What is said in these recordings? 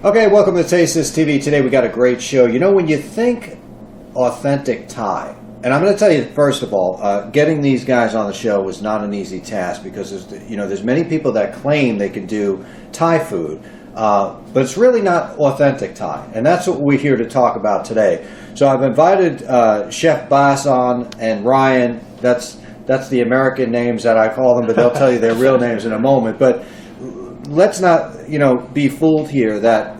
Okay, welcome to Taste This TV. Today we got a great show. You know, when you think authentic Thai, and I'm going to tell you first of all, getting these guys on the show was not an easy task because there's many people that claim they can do Thai food, but it's really not authentic Thai, and that's what we're here to talk about today. So I've invited Chef Bas on and Ryan. That's the American names that I call them, but they'll tell you their real names in a moment. But let's not, be fooled here that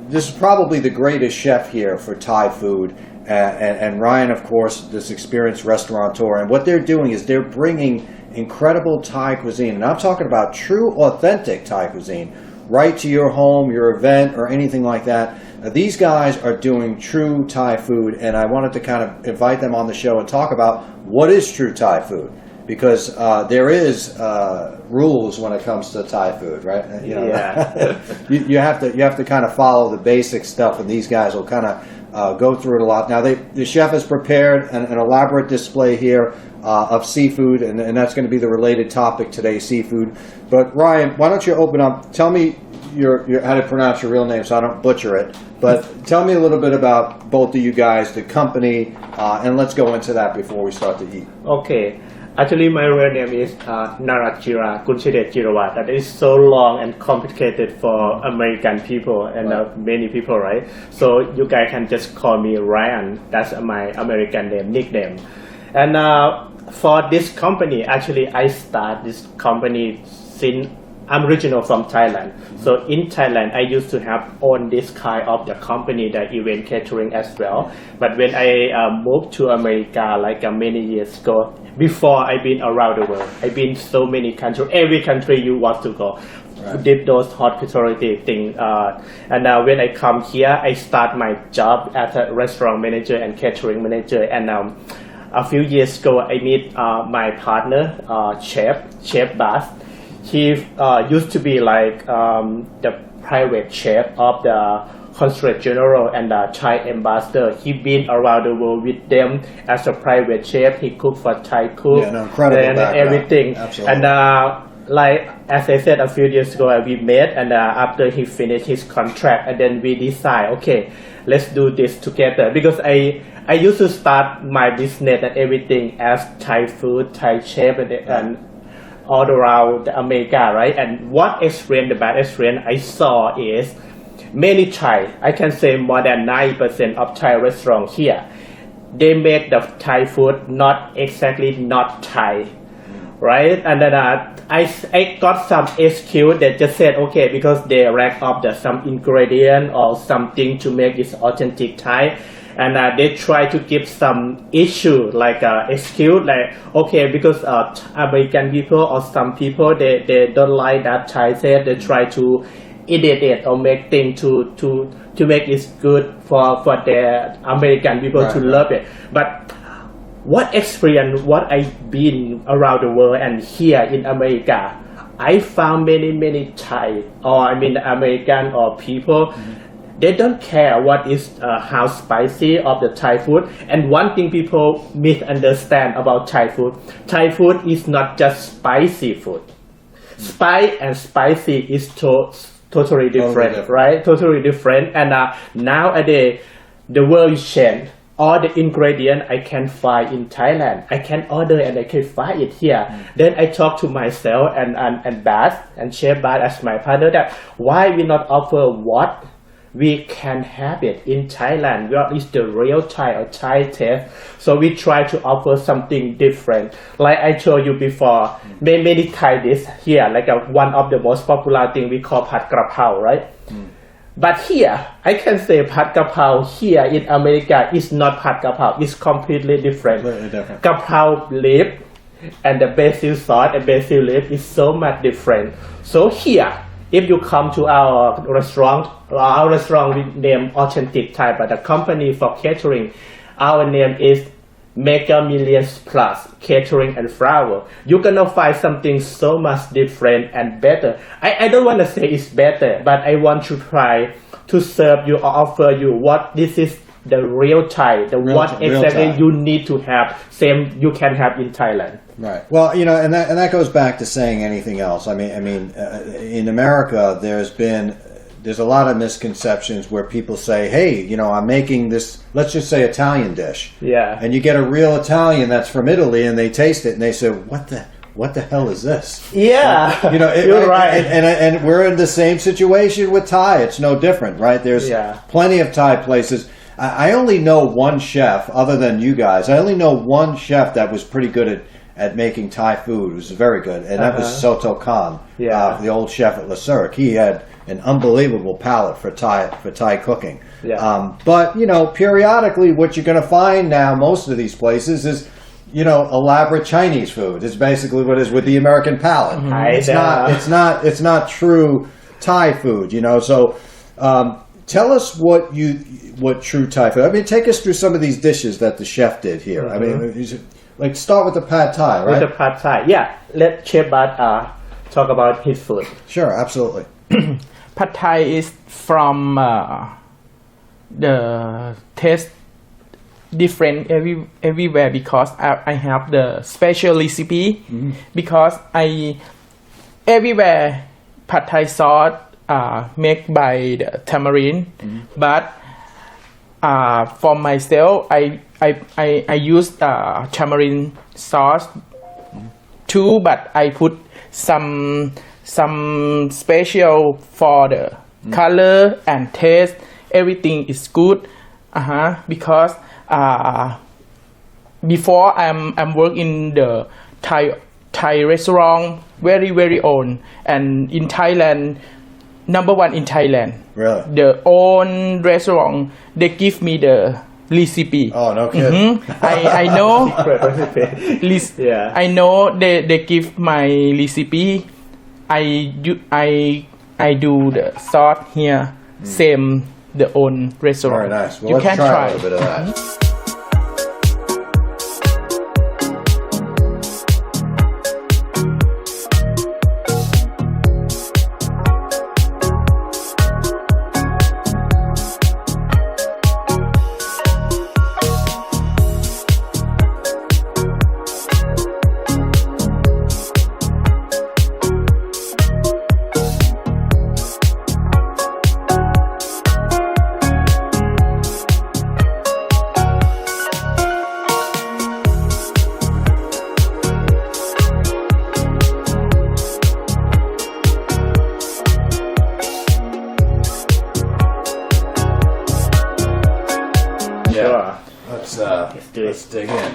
this is probably the greatest chef here for Thai food. And Ryan, of course, this experienced restaurateur. And what they're doing is they're bringing incredible Thai cuisine. And I'm talking about true, authentic Thai cuisine right to your home, your event, or anything like that. These guys are doing true Thai food. And I wanted to kind of invite them on the show and talk about what is true Thai food. Because there is rules when it comes to Thai food, right? Yeah. you have to kind of follow the basic stuff, and these guys will kind of go through it a lot. Now, the chef has prepared an elaborate display here of seafood, and that's going to be the related topic today, seafood. But Ryan, why don't you open up? Tell me how to pronounce your real name so I don't butcher it. But tell me a little bit about both of you guys, the company, and let's go into that before we start to eat. Okay. Actually, my real name is Narachira Kunchidejirawa. That is so long and complicated for American people and many people, right? So you guys can just call me Ryan. That's my American name, nickname. And for this company, actually, I started this company since I'm original from Thailand. So in Thailand, I used to have owned this kind of the company, the event catering as well. But when I moved to America many years ago, before I've been around the world, I've been so many countries, every country you want to go. Right. Did those hospitality things. And when I come here, I start my job as a restaurant manager and catering manager. And a few years ago, I meet my partner, Chef Bas. He used to be the private chef of the Consulate General and the Thai ambassador. He been around the world with them as a private chef. He cooked for Thai cook and everything. Absolutely. And as I said a few years ago, we met, and after he finished his contract, and then we decide, okay, let's do this together. Because I used to start my business and everything as Thai food, Thai chef, and all around America, right? And what experience, the bad experience I saw is many Thai, I can say more than 90% of Thai restaurants here, they make the Thai food not Thai, right? And then I got some excuse that just said, okay, because they lack of some ingredient or something to make it authentic Thai. And they try to give some issue excuse okay, because American people or some people they don't like that Thai taste. They try to edit it or make things to make it good for the American people to love it. But what I've been around the world and here in America, I found many Thai American or people. They don't care what is how spicy of the Thai food. And one thing people misunderstand about Thai food is not just spicy food. Spice and spicy is totally different, right? Totally different. And nowadays, the world is changed. All the ingredients I can find in Thailand, I can order and I can find it here. Then I talk to myself and Bas and Chef Bas as my partner that why we not offer what we can have it in Thailand. What is the real Thai or Thai taste? So we try to offer something different. Like I told you before, many Thai dishes here, one of the most popular thing we call pad krapao, right? But here, I can say pad krapao here in America is not pad krapao. It's completely different. Krapao leaf and the basil sauce and basil leaf is so much different. So here, if you come to our restaurant we name Authentic Thai, but the company for catering, our name is Mega Millions Plus Catering and Flower. You're gonna find something so much different and better. I don't want to say it's better, but I want to try to serve you or offer you what this is the real Thai, what exactly you need to have, same you can have in Thailand. Right. Well, and that goes back to saying anything else. I mean, in America, there's been there's a lot of misconceptions where people say, hey, you know, I'm making this, let's just say Italian dish. Yeah. And you get a real Italian that's from Italy and they taste it and they say, what the hell is this? Yeah. You know, you're right. And we're in the same situation with Thai. It's no different, right? There's plenty of Thai places. I only know one chef, other than you guys. I only know one chef that was pretty good at making Thai food. It was very good, and that was Soto Khan, the old chef at Le Cirque. He had an unbelievable palate for Thai cooking. Yeah. But you know, periodically, what you're going to find now, most of these places is, you know, elaborate Chinese food. It's basically what is with the American palate. Mm-hmm. It's not true Thai food. You know, so. Tell us what true Thai food. I mean, take us through some of these dishes that the chef did here. Mm-hmm. I mean, like start with the pad Thai, right? With the pad Thai, yeah. Let Chef Bart talk about his food. Sure, absolutely. Pad Thai is from the taste different everywhere because I have the special recipe because everywhere Pad Thai sauce made by the tamarind, but for myself, I use tamarind sauce too, but I put some special for the color and taste. Everything is good, because before I'm work in the Thai restaurant very old, and in Thailand. Number one in Thailand. Really? The own restaurant, they give me the recipe. Oh, no kidding. I know. Yeah. I know they give my recipe. I do the sauce here, same the own restaurant. Very nice. Well, you let's can try a little bit of that. Let's dig in.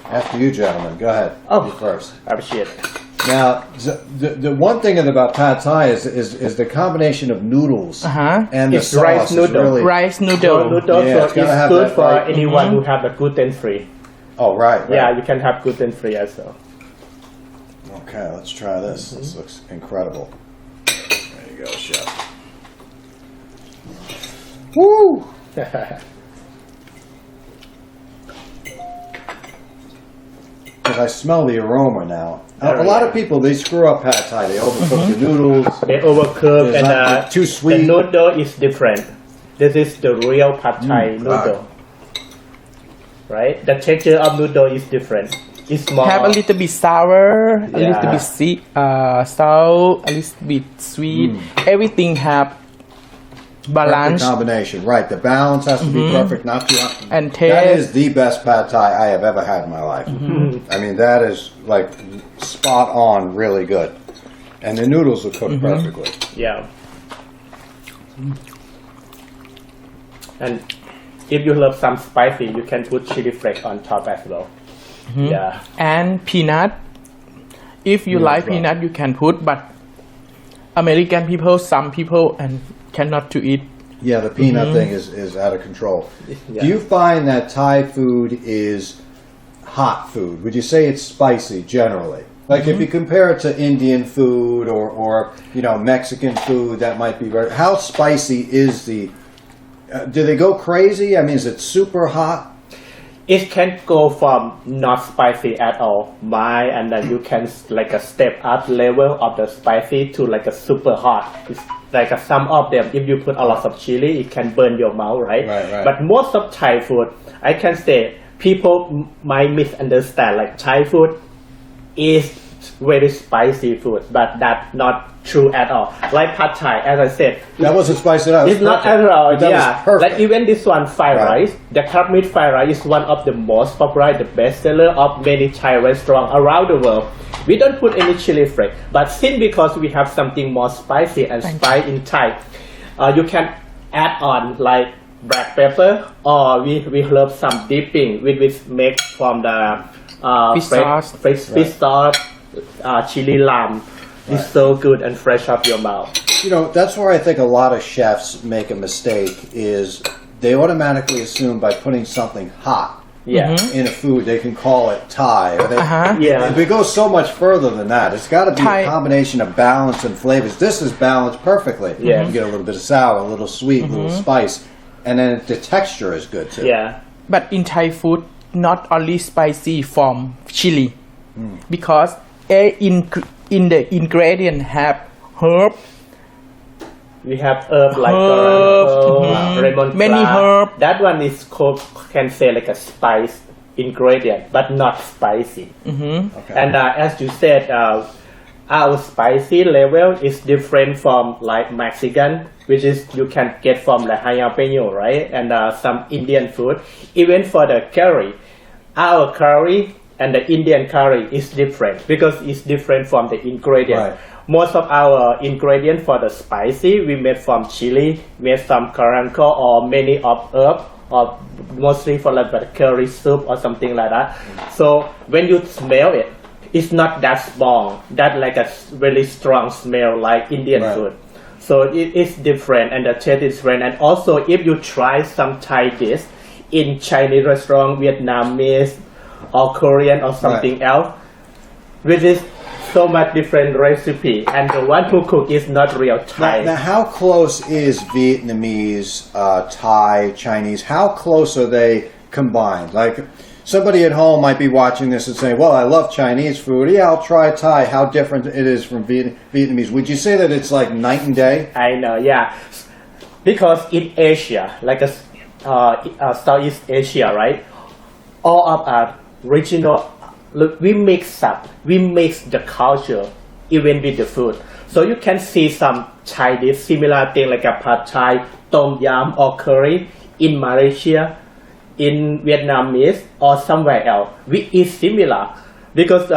After you, gentlemen. Go ahead. Oh, you first. Appreciate. Now, the one thing about pad Thai is the combination of noodles and the sauce rice noodle. Really, rice noodle. It's good for anyone who have the gluten free. Oh, right. Yeah, you can have gluten free as well. Okay, let's try this. This looks incredible. There you go, chef. Woo! Because I smell the aroma now. A lot of people, they screw up pad Thai. They overcook the noodles. They overcook and too sweet. The noodle is different. This is the real pad Thai noodle. Right? The texture of noodle is different. It's more... Have a little bit sour, a little bit salt, a little bit sweet. Everything have balance. Perfect combination, right? The balance has to be perfect, not too hot. And taste. That is the best pad Thai I have ever had in my life. I mean, that is like spot on, really good, and the noodles are cooked perfectly. Yeah. And if you love some spicy, you can put chili flake on top as well. Yeah. And peanut. If you like peanut, you can put, but American people, some people, and cannot to eat. Yeah, the peanut thing is out of control. Yeah. Do you find that Thai food is hot food? Would you say it's spicy generally? Like if you compare it to Indian food or you know, Mexican food, that might be very... How spicy is the... do they go crazy? I mean, is it super hot? It can go from not spicy at all, mild, and then you can like a step up level of the spicy to like a super hot. It's like some of them, if you put a lot of chili, it can burn your mouth, right? But most of Thai food, I can say, people might misunderstand. Like Thai food is very spicy food, but that's not true at all. Like pad thai, as I said, That wasn't spicy enough. it's not at all. That Yeah, was perfect. like even this one fried Right. rice, the crab meat fried rice is one of the most popular, the best seller of many Thai restaurants around the world. We don't put any chili flake, but since because we have something more spicy and spice in Thai, you can add on like black pepper, or we love some dipping which make from the Fish sauce. fish sauce, chili lamb. It's so good and fresh up your mouth. You know, that's where I think a lot of chefs make a mistake is they automatically assume by putting something hot Yeah. in a food, they can call it Thai. Or they, Yeah. We go so much further than that. It's got to be Thai. a combination of balance and flavors. This is balanced perfectly. Yeah. You get a little bit of sour, a little sweet, a little spice, and then the texture is good too. Yeah. But in Thai food, not only spicy from chili, because in the ingredient have herb, We have herb like Herb, lemon many grass. herb. That one is called, can say like a spice ingredient, but not spicy. Okay. And as you said, our spicy level is different from like Mexican, which is you can get from the jalapeno, right? And some Indian food. Even for the curry, our curry and the Indian curry is different because it's different from the ingredient. Right. Most of our ingredient for the spicy we made from chili, made from Karanko or many of herb, or mostly for like the curry soup or something like that. So when you smell it, it's not that strong, that like a really strong smell like Indian Right. food. So it is different and the taste is different. And also if you try some Thai dish in Chinese restaurant, Vietnamese or Korean or something else, which is so much different recipe, and the one who cook is not real Thai. Now, how close is Vietnamese, Thai, Chinese? How close are they combined? Like, somebody at home might be watching this and saying, well, I love Chinese food. Yeah, I'll try Thai. How different it is from Vietnamese. Would you say that it's like night and day? I know, yeah, because in Asia, like Southeast Asia, right? All of our regional, look, we mix the culture even with the food. So you can see some Chinese similar thing like a pad Thai, tom yum or curry in Malaysia, in Vietnamese or somewhere else. We eat similar because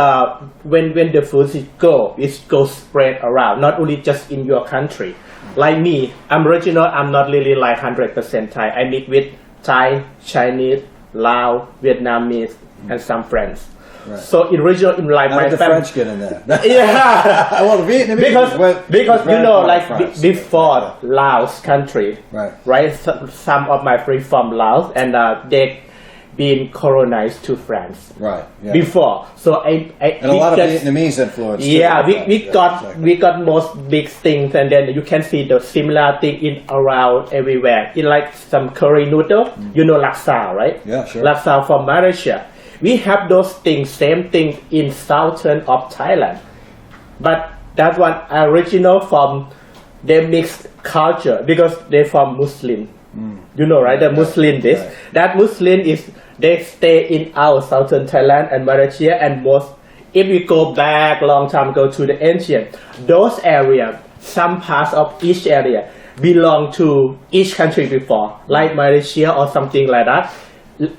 when the food it goes spread around, not only just in your country. Like me, I'm regional. I'm not really like 100% Thai. I mix with Thai, Chinese, Lao, Vietnamese, and some French. Right. So in regional, in like How my did the family, French get in there? yeah, Well, the Vietnamese because you know, like France. before Laos country, Right. Some of my friends from Laos, and they been colonized to France Right. Yeah. before. So I And a lot of Vietnamese influence. too. yeah, we exactly. got most big things, and then you can see the similar thing in around everywhere. In like some curry noodle, you know laksa, right? Yeah, sure. Laksa from Malaysia. We have those things, same thing in southern of Thailand, but that one original from their mixed culture because they're from Muslim. You know, right? The Muslim dish. Right. That Muslim is they stay in our southern Thailand and Malaysia, and most if we go back long time ago to the ancient, those areas, some parts of each area belong to each country before, like Malaysia or something like that.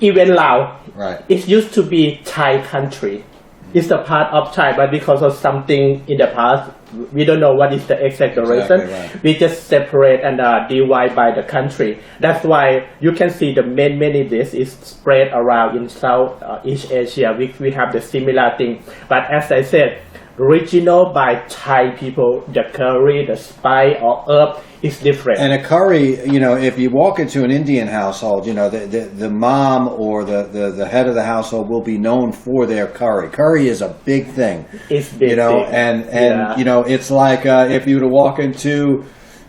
Even Laos, Right. it used to be Thai country. It's a part of Thai, but because of something in the past, we don't know what is the exact reason. right. We just separate and divide by the country. That's why you can see the many dish is spread around in South East Asia. We have the similar thing. But as I said, regional by Thai people, the curry, the spice or herb is different. And a curry, you know, if you walk into an Indian household, you know, the mom or the head of the household will be known for their curry. Curry is a big thing. It's big you know, thing. and Yeah. you know, it's like if you were to walk into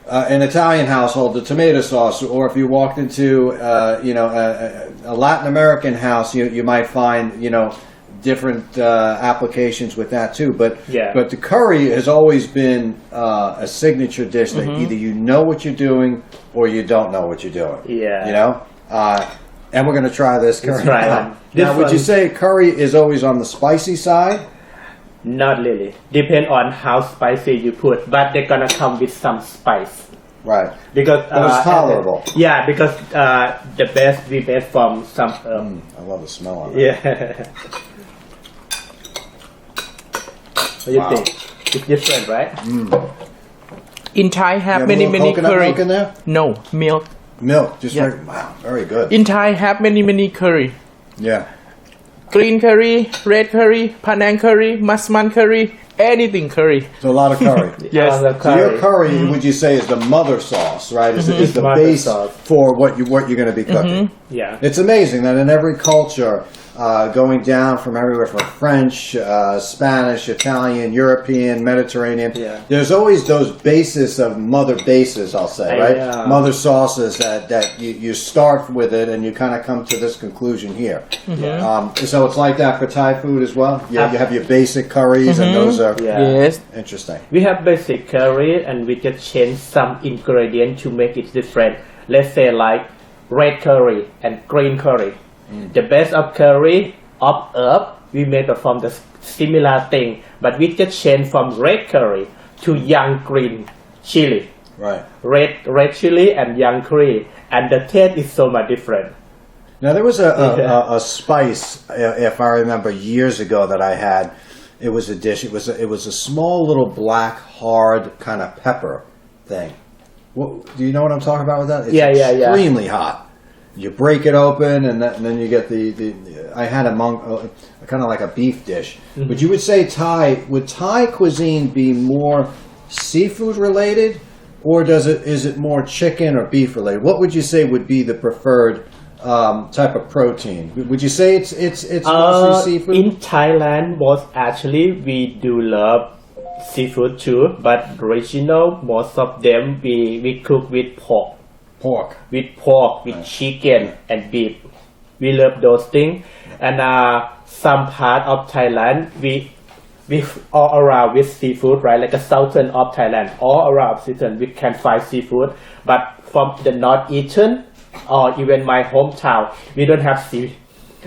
an Italian household, the tomato sauce, or if you walked into you know a Latin American house, you might find, you know, different applications with that too, but Yeah. but the curry has always been a signature dish that either you know what you're doing or you don't know what you're doing. Yeah. You know, and we're going to try this curry. try now. one. This Now, would you one- say curry is always on the spicy side? Not really. Depend on how spicy you put, but they're gonna come with some spice. Right. Because But it's tolerable. Yeah, because the best we made from some I love the smell of it. Yeah. What do you Wow. think? It's different, right? In Thai have You have many a little many coconut curry. milk in there? No milk. Milk, just Yeah. wow, very good. In Thai have many curry. Yeah. Green curry, red curry, Panang curry, Masman curry, anything curry. So a lot of curry. Yes. The So your curry. curry, would you say, is the mother sauce, right? Is the Mother base sauce. for what you're going to be cooking. Yeah. It's amazing that in every culture, going down from everywhere from French, Spanish, Italian, European, Mediterranean, Yeah. there's always those bases of mother bases, I'll say, right? Yeah. Mother sauces that you start with it and you kind of come to this conclusion here. So it's like that for Thai food as well? You have your basic curries and those are Yeah. Yes. interesting. We have basic curry and we just change some ingredient to make it different. Let's say like red curry and green curry. The best of curry of herb we made it from the similar thing, but we just change from red curry to young green chili. Right. Red chili and young curry, and the taste is so much different. Now there was a spice, if I remember years ago, that I had. It was a dish. It was a small little black hard kind of pepper thing. Do you know what I'm talking about with that? It's Yeah. extremely hot. You break it open, and then you get the I had kind of like a beef dish. But you would say would Thai cuisine be more seafood related, or is it more chicken or beef related? What would you say would be the preferred type of protein? Would you say it's mostly seafood? In Thailand, actually we do love seafood too, but regional most of them we cook with pork. With chicken and beef. We love those things. And some part of Thailand, we all around with seafood, right? Like the southern of Thailand, all around southern, we can find seafood. But from the northeastern or even my hometown, we don't have sea.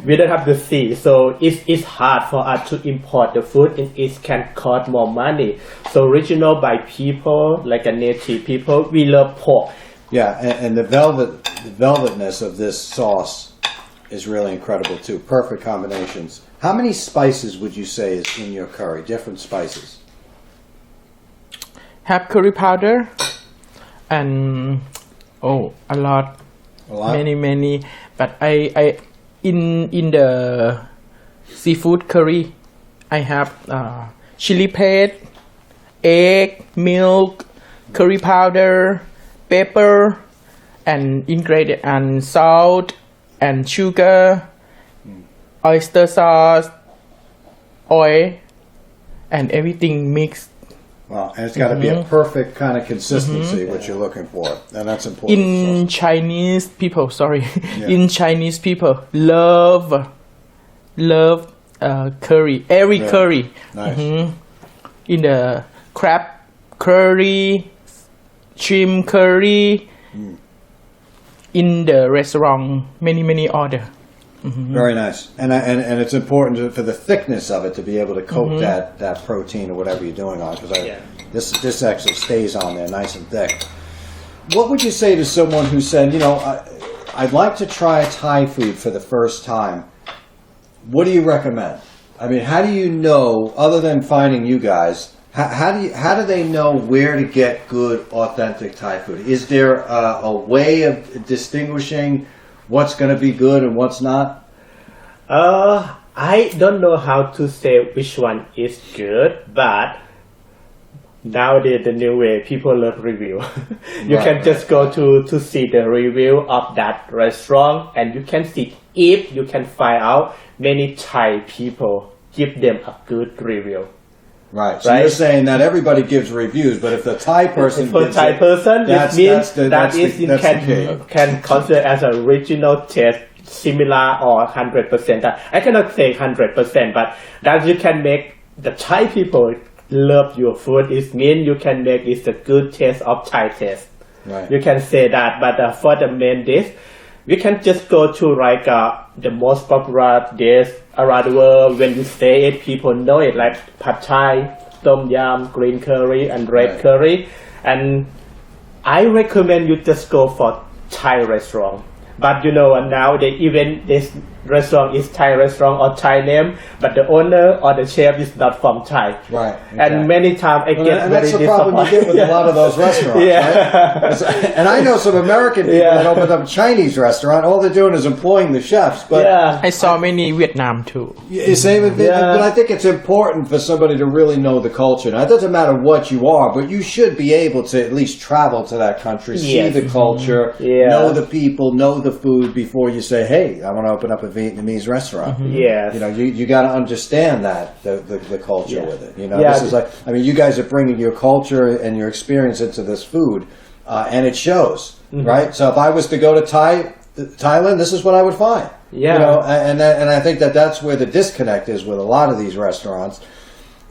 We don't have the sea, so it's hard for us to import the food. It can cost more money. So regional by people, like a native people, we love pork. Yeah, and the velvetness of this sauce is really incredible too. Perfect combinations. How many spices would you say is in your curry? Different spices. Have curry powder and a lot. A lot. Many. But I in the seafood curry, I have chili paste, egg, milk, curry powder, pepper, and ingredient and salt and sugar, oyster sauce, oil, and everything mixed. Wow, and it's got to be a perfect kind of consistency, what you're looking for, and that's important. In Chinese people, Yeah. in Chinese people love curry, every Yeah. curry. Nice. In the crab curry, shrimp curry, in the restaurant, many order. Very nice, and it's important for the thickness of it to be able to coat that protein or whatever you're doing on, because this actually stays on there nice and thick. What would you say to someone who said, I'd like to try Thai food for the first time? What do you recommend? I mean, how do you know, other than finding you guys? How do they know where to get good, authentic Thai food? Is there a way of distinguishing what's going to be good and what's not? I don't know how to say which one is good, but nowadays the new way people love review. You can just go to see the review of that restaurant, and you can see if you can find out many Thai people give them a good review. Right. So you're saying that everybody gives reviews, but if the Thai person For gives Thai it, person, it means that's the key. can consider as a original taste, similar or 100%. I cannot say 100%, but that you can make the Thai people love your food. It means you can make it a good taste of Thai taste. Right. You can say that, but for the main dish, we can just go to like the most popular dish around the world. When you say it, people know it, like pad thai, tom yum, green curry, and red curry. And I recommend you just go for Thai restaurant. But nowadays even this restaurant is Thai restaurant or Thai name, but the owner or the chef is not from Thai. Right. And many times I get and very that's the problem you get with a lot of those restaurants, right? And I know some American people that opened up a Chinese restaurant. All they're doing is employing the chefs. But I saw many Vietnam too. Same with Vietnam, but I think it's important for somebody to really know the culture. Now, it doesn't matter what you are, but you should be able to at least travel to that country, see the culture, know the people, know the food before you say, hey, I want to open up a Vietnamese restaurant. Yes. You got to understand that the culture with it. This is like, you guys are bringing your culture and your experience into this food, and it shows, right? So if I was to go to Thailand, this is what I would find. And I think that's where the disconnect is with a lot of these restaurants,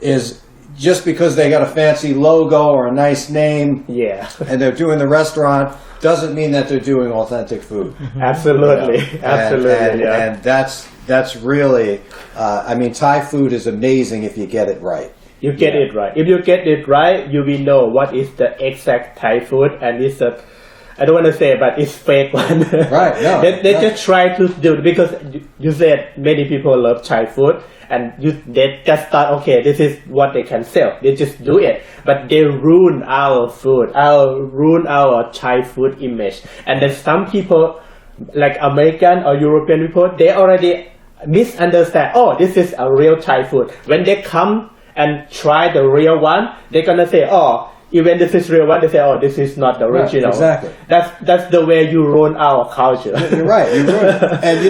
is just because they got a fancy logo or a nice name, and they're doing the restaurant, doesn't mean that they're doing authentic food. Absolutely, absolutely. And that's really, Thai food is amazing if you get it right. You get it right. If you get it right, you will know what is the exact Thai food, and it's I don't want to say, but it's fake one. Right. No. They just try to do it because you said many people love Thai food, and they just thought, okay, this is what they can sell. They just do it, but they ruin our food, ruin our Thai food image. And then some people, like American or European people, they already misunderstand. Oh, this is a real Thai food. When they come and try the real one, they're gonna say, oh, even this is real one, they say, oh, this is not the original. Right, exactly. That's the way you ruin our culture. You're right. You ruin it. And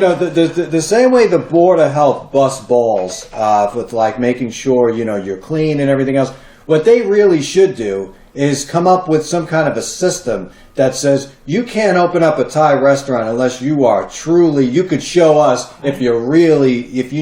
the same way the Board of Health busts balls with like making sure you're clean and everything else. What they really should do is come up with some kind of a system that says you can't open up a Thai restaurant unless you are truly, you could show us if you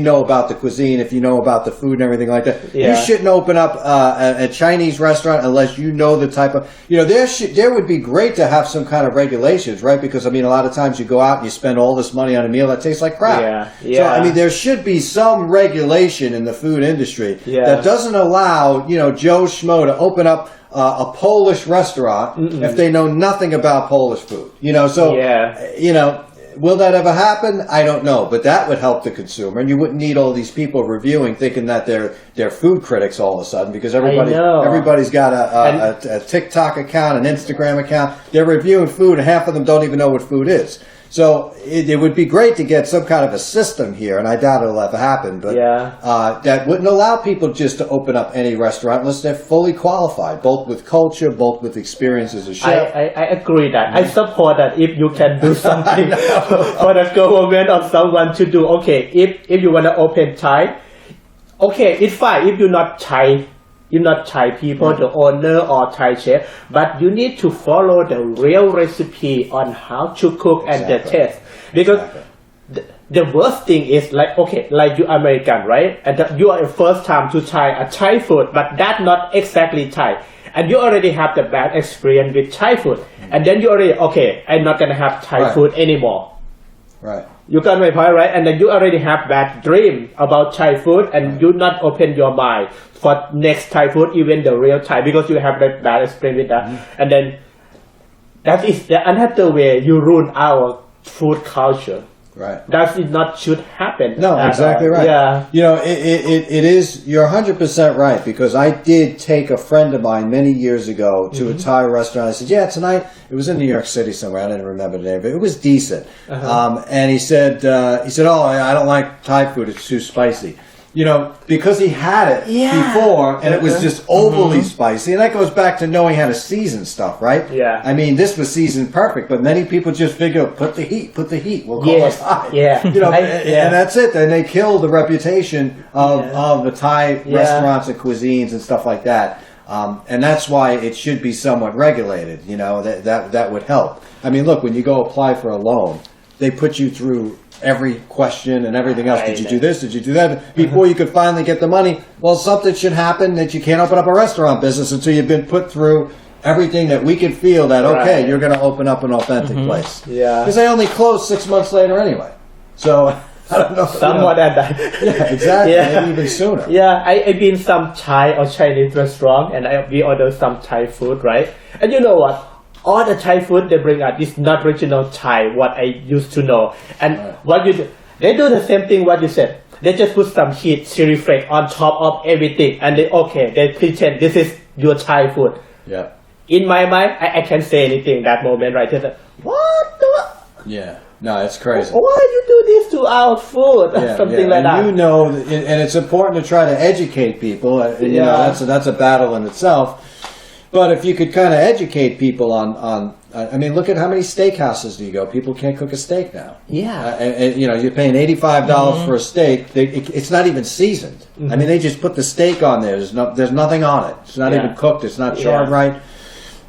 know about the cuisine, if you know about the food and everything like that. You shouldn't open up a Chinese restaurant unless you know the type of, there would be great to have some kind of regulations, right? Because a lot of times you go out and you spend all this money on a meal that tastes like crap. So there should be some regulation in the food industry that doesn't allow, Joe Schmo to open up a Polish restaurant if they know nothing about Polish food. Will that ever happen? I don't know, but that would help the consumer, and you wouldn't need all these people reviewing, thinking that they're food critics all of a sudden, because everybody's got a TikTok account, an Instagram account. They're reviewing food, and half of them don't even know what food is. So it would be great to get some kind of a system here, and I doubt it'll ever happen, but that wouldn't allow people just to open up any restaurant unless they're fully qualified, both with culture, both with experience as a chef. I agree that. I support that if you can do something for the government or someone to do. Okay, if you want to open Thai, okay, it's fine if you're not Thai. You're not Thai people, the owner or Thai chef, but you need to follow the real recipe on how to cook and the taste. Because the worst thing is like you American, right? And you are the first time to try a Thai food, but that's not exactly Thai. And you already have the bad experience with Thai food. And then you already, I'm not going to have Thai food anymore. Right. You got my point, right? And then you already have bad dream about Thai food, and you not open your mind for next Thai food, even the real Thai, because you have that bad experience with that. And then that is the another way you ruin our food culture. Right. That is not should happen. No, exactly right. Yeah. It is, you're 100% right, because I did take a friend of mine many years ago to a Thai restaurant. I said, tonight, it was in New York City somewhere, I didn't remember the name, but it was decent. And he said, oh, I don't like Thai food, it's too spicy. Because he had it before, and it was just overly spicy. And that goes back to knowing how to season stuff, right? Yeah. This was seasoned perfect, but many people just figure, put the heat, we'll call it Thai. Yeah. And that's it. Then they kill the reputation of the Thai restaurants and cuisines and stuff like that. And that's why it should be somewhat regulated, that would help. Look, when you go apply for a loan, they put you through every question and everything else. Did you do this? Did you do that? Before you could finally get the money, well, something should happen that you can't open up a restaurant business until you've been put through everything that we can feel that, you're going to open up an authentic place. Yeah. Because they only close 6 months later anyway. So I don't know. Some more than that. Yeah, exactly. Yeah. Maybe even sooner. Yeah, I been some Thai or Chinese restaurant and we order some Thai food, right? And you know what? All the Thai food they bring out is not original Thai, what I used to know. And what you do, they do the same thing what you said. They just put some heat, chili flake on top of everything and they pretend this is your Thai food. Yeah. In my mind, I can't say anything that moment, right? Just, what the? Yeah. No, it's crazy. Why you do this to our food? Something like that. And you know, and it's important to try to educate people. You know, that's a battle in itself. But if you could kind of educate people on, I mean, look at how many steakhouses do you go? People can't cook a steak now. Yeah. And you know, you're paying $85 for a steak. It's not even seasoned. I mean, they just put the steak on there. There's nothing on it. It's not even cooked. It's not charred right.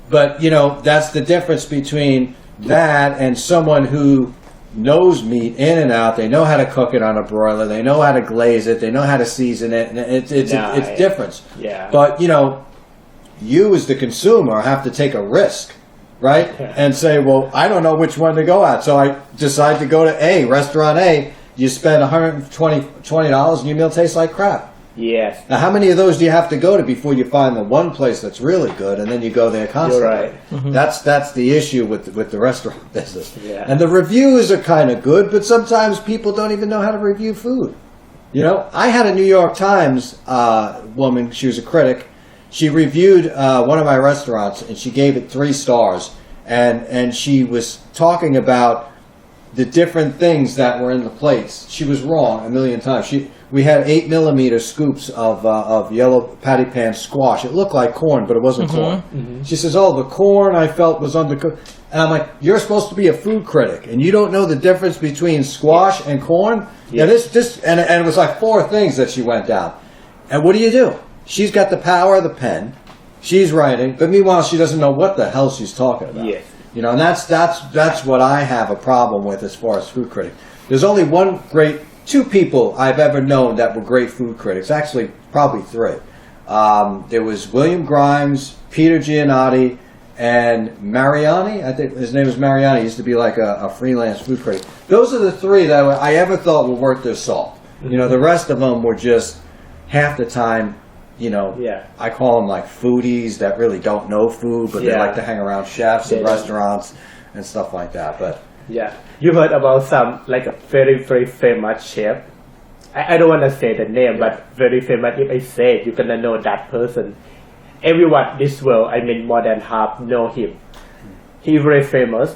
But you know, that's the difference between that and someone who knows meat in and out. They know how to cook it on a broiler. They know how to glaze it. They know how to season it. And it's different. Yeah. But you know, you as the consumer have to take a risk, right? And say, well, I don't know which one to go at, so I decide to go to restaurant A. You spend $120 and your meal tastes like crap. Yes. Now, how many of those do you have to go to before you find the one place that's really good, and then you go there constantly? You're right. That's the issue with the restaurant business. Yeah. And the reviews are kind of good, but sometimes people don't even know how to review food. You know, I had a New York Times woman. She was a critic. She reviewed one of my restaurants, and she gave it 3 stars. And she was talking about the different things that were in the plates. She was wrong a million times. We had 8mm scoops of yellow patty pan squash. It looked like corn, but it wasn't corn. She says, "Oh, the corn I felt was undercooked." And I'm like, "You're supposed to be a food critic, and you don't know the difference between squash and corn?" Yeah. And it was like 4 things that she went down. And what do? She's got the power of the pen. She's writing, but meanwhile, she doesn't know what the hell she's talking about. Yes. You know, and that's what I have a problem with as far as food critic. There's only 2 people I've ever known that were great food critics. Actually, probably 3. There was William Grimes, Peter Giannotti, and Mariani. I think his name was Mariani. He used to be like a freelance food critic. Those are the 3 that I ever thought were worth their salt. You know, the rest of them were just half the time. You know, I call them like foodies that really don't know food, but they like to hang around chefs and restaurants and stuff like that. But you heard about some like a very, very famous chef. I don't want to say the name, but very famous. If I say it, you're gonna know that person. Everyone this world, I mean more than half, know him. He's very famous,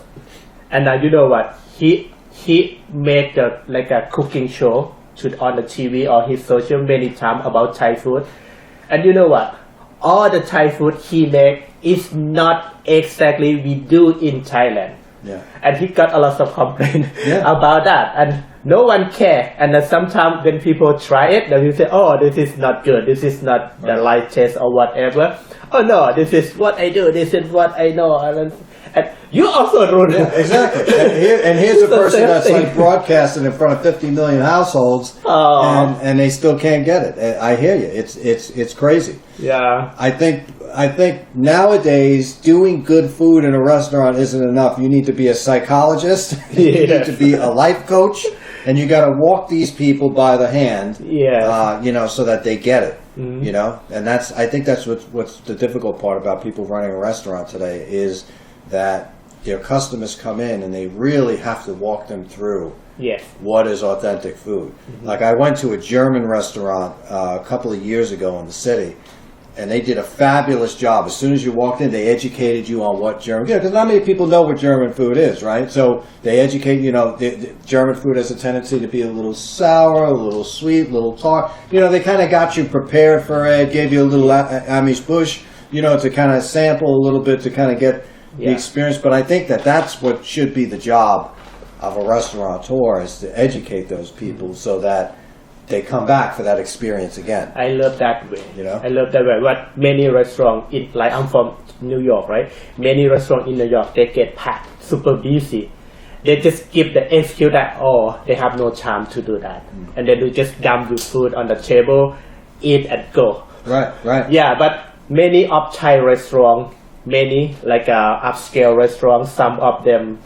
and you know what? He made like a cooking show on the TV or his social many times about Thai food. And you know what? All the Thai food he make is not exactly we do in Thailand. Yeah. And he got a lot of complaints about that. And no one care. And then sometimes when people try it, they will say, "Oh, this is not good. This is not the right taste or whatever." "Oh no, this is what I do. This is what I know." And you also ruin it. Yeah, exactly. And here's a person that's like broadcasting in front of 50 million households, and they still can't get it. I hear you. It's crazy. Yeah. I think nowadays doing good food in a restaurant isn't enough. You need to be a psychologist. You need to be a life coach, and you got to walk these people by the hand. You know, so that they get it. You know, and I think that's what's the difficult part about people running a restaurant today is that their customers come in and they really have to walk them through what is authentic food. Like I went to a German restaurant a couple of years ago in the city, and they did a fabulous job. As soon as you walked in, they educated you on what German, because not many people know what German food is, right? So they educate, you know, the German food has a tendency to be a little sour, a little sweet, a little tart. You know, they kind of got you prepared for it, gave you a little Amish bush, you know, to kind of sample a little bit to kind of get the experience. But I think that's what should be the job of a restaurateur, is to educate those people so that they come back for that experience again. I love that way. You know? I love that way. But many restaurants, like I'm from New York, right? Many restaurants in New York, they get packed, super busy. They just give the excuse that, they have no time to do that. And then they just dump the food on the table, eat and go. Right. Yeah, but many of Thai restaurants, many like upscale restaurants, some of them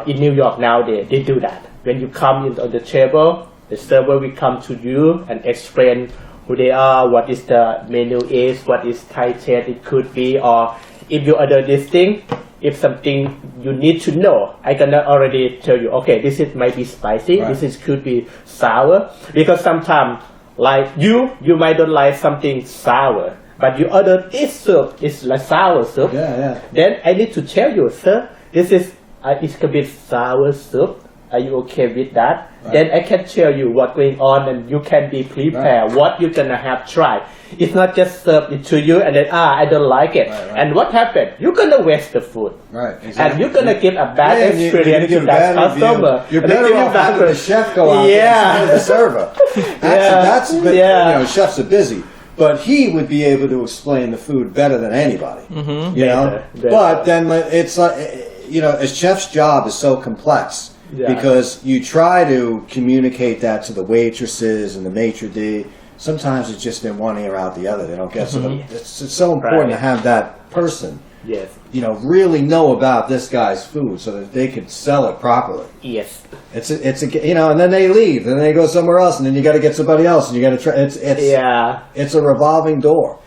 in New York nowadays, they do that. when you come in on the table, the server will come to you and explain who they are, what is the menu is, what is Thai taste it could be, or if you order this thing, if something you need to know, I can already tell you, okay, this is might be spicy, Right. this is could be sour, because sometimes like you might don't like something sour, but you order this soup, it's like sour soup. Yeah. Then I need to tell you, sir, this is it's a bit sour soup. Are you okay with that? Right. Then I can tell you what's going on, and you can be prepared what you're gonna have tried. It's not just serve it to you and then I don't like it. Right. And what happened? You're gonna waste the food. Right, exactly. And you're gonna give a bad Yeah, and you're experience gonna to give a that bad review. customer. You're And they better give you off bad having the chef go out Yeah. instead of the server. You know, chefs are busy, but he would be able to explain the food better than anybody. You know, Better. but then it's like, you know, a chef's job is so complex. Yeah. Because you try to communicate that to the waitresses and the maitre d'. Sometimes it's just in one ear out the other. They don't get so. It's so important to have that person, Yes. you know, really know about this guy's food so that they could sell it properly. Yes. It's a you know, and then they leave, and they go somewhere else, and then you got to get somebody else, and you got to try. It's a revolving door.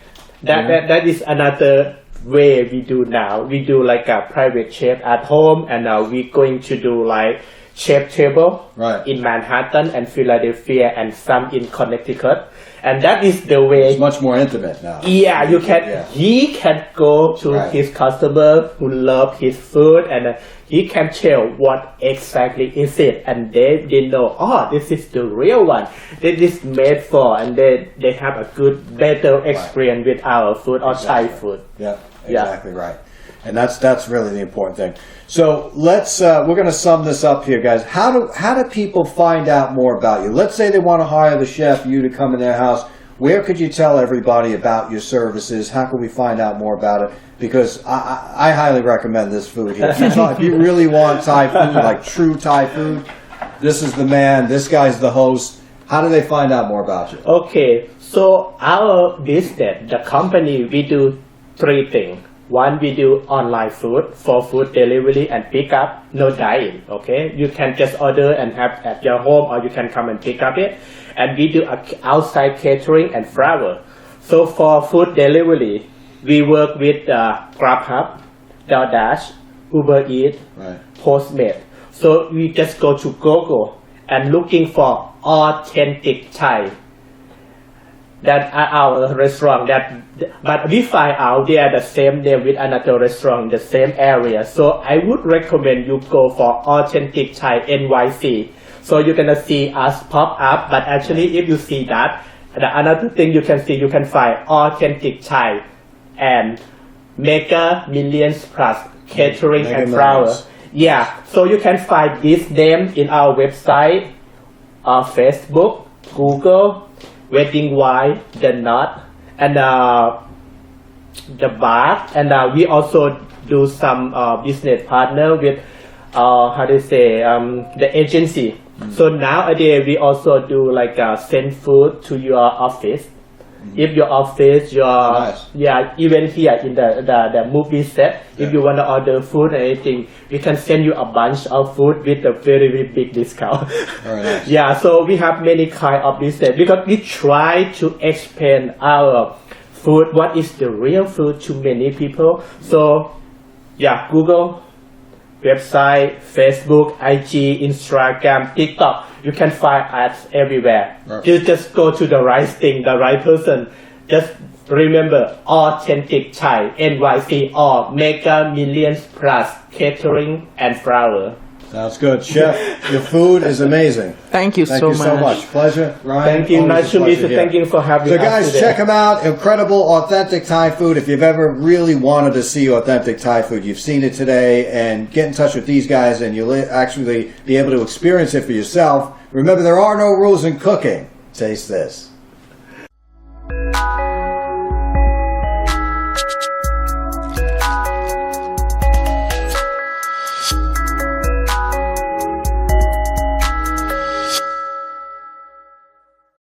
That is another way we do now. We do like a private chef at home, and now we're going to do like chef table Right. in Manhattan and Philadelphia and some in Connecticut, and that is the way. It's much more intimate now. Yeah, you can. Yeah. He can go to Right. his customer who love his food, and he can tell what exactly is it, and they know. Oh, this is the real one. This is made for, and they have a good, better experience with our food or Thai food. Yeah, Yeah. exactly right. And that's really the important thing. So let's we're going to sum this up here, guys. How do people find out more about you? Let's say they want to hire the chef, you to come in their house. Where could you tell everybody about your services? How can we find out more about it? Because I highly recommend this food here. If you really want Thai food, like true Thai food, this is the man. This guy's the host. How do they find out more about you? Okay, so our business, the company, we do three things. One, we do online food for food delivery and pick up, no dine. Okay, you can just order and have at your home, or you can come and pick up it. And we do outside catering and flower. So for food delivery, we work with Grubhub, DoorDash, Uber Eats, Right. Postmates. So we just go to Google and looking for authentic Thai. That are our restaurant. But we find out they are the same name with another restaurant in the same area. So I would recommend you go for Authentic Thai NYC. So you're gonna see us pop up. But actually, if you see that, another thing you can see, you can find Authentic Thai and Mega Millions Plus Catering Mega and Flower. Millions. Yeah. So you can find this name in our website, Facebook, Google. Wedding Wine, the Knot, and the bar, and we also do some business partner with the agency. So nowadays we also do like send food to your office. If your office, Nice. even here in the movie set, if you want to order food or anything, we can send you a bunch of food with a very, very big discount. Very nice. Yeah, so we have many kind of business because we try to explain our food, what is the real food to many people. So yeah, Google, website, Facebook, IG, Instagram, TikTok. You can find ads everywhere. Right. You just go to the right thing, the right person. Just remember, Authentic Thai, NYC, or Mega Millions Plus Catering and Flower. Sounds good. Chef, your food is amazing. Thank you Thank so you so much. much. Pleasure, Ryan. Thank you. Always Nice a to meet pleasure you. here. Thank you for having So us guys, today. check them out. Incredible, authentic Thai food. If you've ever really wanted to see authentic Thai food, you've seen it today. And get in touch with these guys and you'll actually be able to experience it for yourself. Remember, there are no rules in cooking. Taste this.